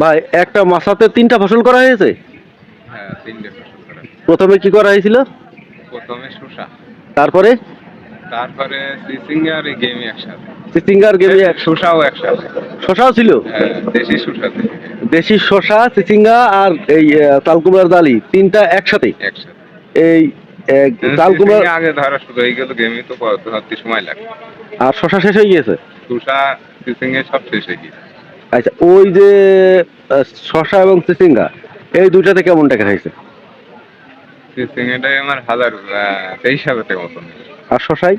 ভাই একটা মাসাতে তিনটা ফসল করা হয়েছে। হ্যাঁ, ৩ টে ফসল করা। প্রথমে কি করা হয়েছিল? প্রথমে শসা, তারপরে তারপরে চিচিঙ্গা আর এই গেমি একসাথে। চিচিঙ্গার গেমি শসাও একসাথে। শশাও ছিল। হ্যাঁ, দেশি শসা থেকে। দেশি শশা, চিচিঙ্গা আর এই চাল কুমড়ার ডালি তিনটা একসাথে। একসাথে। এই চাল কুমড়া চিচিঙ্গা আগে ধরা শুরু হয়ে গেল, গেমি তো ধরতে সময় লাগে। আর শশা শেষ হয়ে গিয়েছে। শসা, চিচিঙ্গা সব শেষ হয়ে গেছে। আচ্ছা, ওই যে শশা এবং চিচিঙ্গা এই দুইটাতে কেমন টাকা খাইছে? চিচিঙ্গাটাই আমার ১,০২৩,০০০ টাকা মতন। আর শশাই?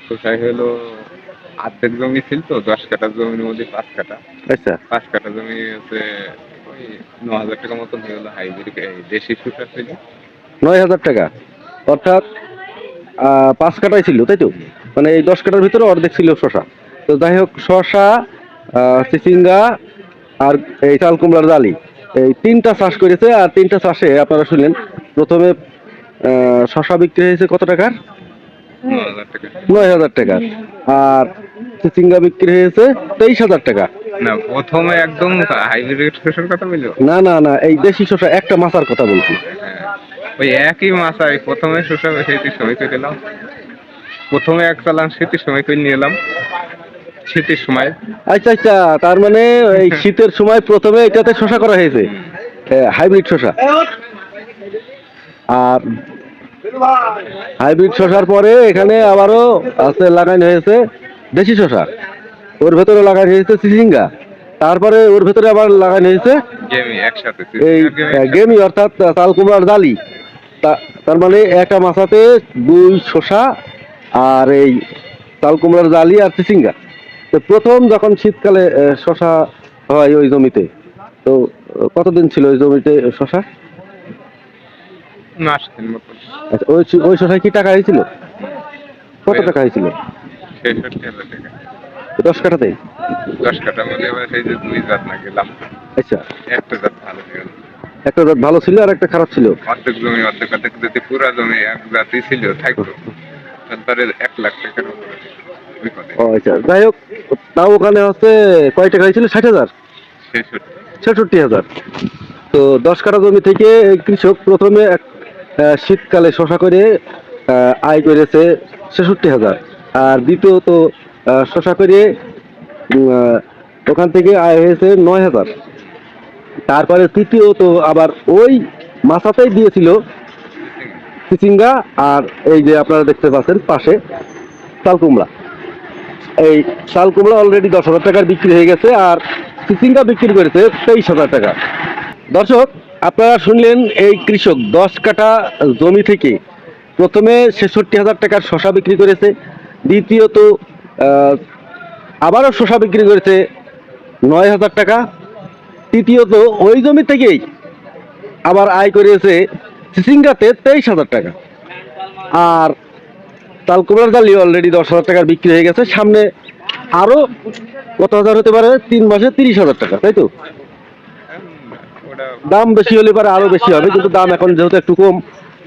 শসাই হলো অর্ধেক জমি ছিল তো, ১০ কাঠা জমির মধ্যে ৫ কাঠা। আচ্ছা, ৫ কাঠা জমি হচ্ছে ওই ৯,০০০ টাকা মতন হয়ে গেল। হাইব্রিড দেশি শসা ছিল। ৯,০০০ টাকা, অর্থাৎ ৫ কাটাই ছিল, তাই তো? মানে এই ১০ কাটার ভিতরে অর্ধেক ছিল শশা। তো যাই হোক, শশা, চিচিঙ্গা আর এই চাল কুমড়ার ডালি এই তিনটা চাষ করেছে। আর তিনটা চাষে আপনারা শুনলেন, প্রথমে শশা বিক্রি হয়েছে কত টাকার? ৯,০০০ টাকা। ৯,০০০ টাকা। আর চিচিঙ্গা বিক্রি হয়েছে ২৩,০০০ টাকা। না, প্রথমে একদম হাইব্রিড শসার কথা বললো। না না না, এই দেশি শশা একটা মাছার কথা বলছি। হ্যাঁ, ওই একই মাছ। আর প্রথমে শসা সেটির সময় করে এলাম। প্রথমে এক চালান শীতের সময় করে নিয়ে এলাম। শীতের সময়। আচ্ছা আচ্ছা, তার মানে এই শীতের সময় প্রথমে এটাতে শশা করা হয়েছে, হাইব্রিড শশা। আর হাইব্রিড শশার পরে এখানে আবারও আছে লাগানো হয়েছে দেশি শশা, ওর ভেতরে লাগানো হয়েছে চিচিঙ্গা, তারপরে ওর ভেতরে আবার লাগানো হয়েছে গেমি একসাথে। এই গেমি অর্থাৎ চাল কুমড়ার ডালি। তার মানে একটা মাছাতে দুই শশা আর এই চাল কুমড়ার ডালি আর চিচিঙ্গা। তো প্রথম যখন শীতকালে শশা হয় ওই জমিতে, তো কতদিন ছিল ওই জমিতে শশা? মাস ৩ মতন। আচ্ছা, ওই ওই শশায় কি টাকা হয়েছিল? কত টাকা হয়েছিল? ৬৬,০০০ টাকা। ১০ কাঠাতে? ১০ কাঠার মধ্যে এবার সেই যে ২ জাত না গেলাম। আচ্ছা, একটা জাত ভালো ছিল। একটা জাত ভালো ছিল আর একটা খারাপ ছিল। অর্ধেক জমি অর্ধেক অর্ধেক যদি পুরা জমি এক জাতি ছিল থাকতো, তারপরে ১,০০,০০০ টাকার উপরে বিপদে। ও আচ্ছা, যাই হোক, তাও ওখানে হচ্ছে কয় টাকা হয়েছিল? ৬০,০০০, ৬৬। ৬৬,০০০। তো ১০ কাঠা জমি থেকে কৃষক প্রথমে শীতকালে শশা করে আয় করেছে ৬৬,০০০। আর দ্বিতীয়ত শশা করে ওখান থেকে আয় হয়েছে ৯,০০০। তারপরে তৃতীয়ত আবার ওই মাছাতেই দিয়েছিল চিচিঙ্গা। আর এই যে আপনারা দেখতে পাচ্ছেন পাশে চাল কুমড়া, এই চাল কুমড়া অলরেডি ১০,০০০ টাকার বিক্রি হয়ে গেছে। আর চিচিঙ্গা বিক্রি করেছে ২৩,০০০ টাকা। দর্শক, আপনারা শুনলেন এই কৃষক ১০ কাঠা জমি থেকে প্রথমে ৬৬,০০০ টাকার শশা বিক্রি করেছে, দ্বিতীয়ত আবারও শশা বিক্রি করেছে ৯,০০০ টাকা, তৃতীয়ত ওই জমি থেকেই আবার আয় করেছে চিচিঙ্গাতে ২৩,০০০ টাকা। আর চাল কুমড়ার ডালি অলরেডি ১০,০০০ টাকার বিক্রি হয়ে গেছে। সামনে আরো কত হাজার হতে পারে? ৩ মাসে ৩০,০০০ টাকা, তাই তো? দাম বেশি হলে পারে আরো বেশি হবে, কিন্তু দাম এখন যেহেতু একটু কম,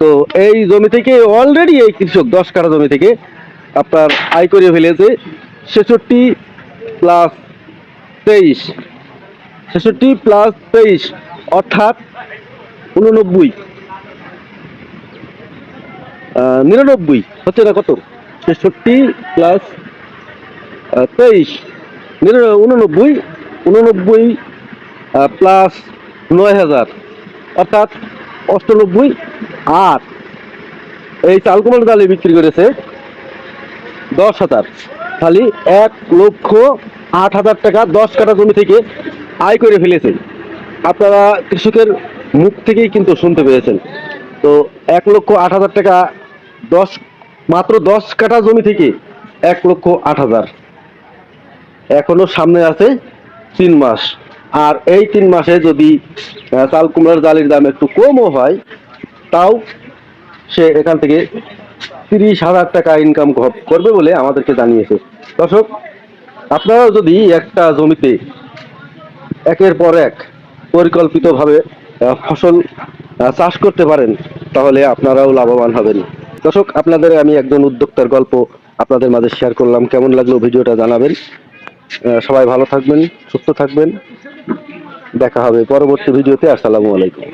তো এই জমি থেকে অলরেডি এই কৃষক ১০ কাঠা জমি থেকে আপনার আয় করে ফেলেছে ৬৬ প্লাস ২৩, ৬৬ প্লাস ২৩ অর্থাৎ ৮৯, ৯৯ হচ্ছে না, কত? ৬৬ প্লাস ২৩, ৮৯, ৮৯ প্লাস ৯,০০০ অর্থাৎ ৯৮। আর এই চাল কুমড়ার ডালি বিক্রি করেছে ১০,০০০, খালি ১,০৮,০০০ টাকা ১০ কাঠা জমি থেকে আয় করে ফেলেছে। আপনারা কৃষকের মুখ থেকেই কিন্তু শুনতে পেয়েছেন। তো ১,০৮,০০০ টাকা মাত্র ১০ কাঠা জমি থেকে ১,০৮,০০০। এখনো সামনে আছে ৩ মাস। আর এই ৩ মাসে যদি চাল কুমড়ার ডালির দাম একটু কমও হয়, তাও সে এখান থেকে ৩০,০০০ টাকা ইনকাম করবে বলে আমাদেরকে জানিয়েছে। দর্শক, আপনারাও যদি একটা জমিতে একের পর এক পরিকল্পিতভাবে ফসল চাষ করতে পারেন, তাহলে আপনারাও লাভবান হবেন। দর্শক, আপনাদের আমি একজন উদ্যোক্তার গল্প আপনাদের মাঝে শেয়ার করলাম। কেমন লাগলো ভিডিওটা জানাবেন। সবাই ভালো থাকবেন, সুস্থ থাকবেন। দেখা হবে পরবর্তী ভিডিওতে। আসসালামু আলাইকুম।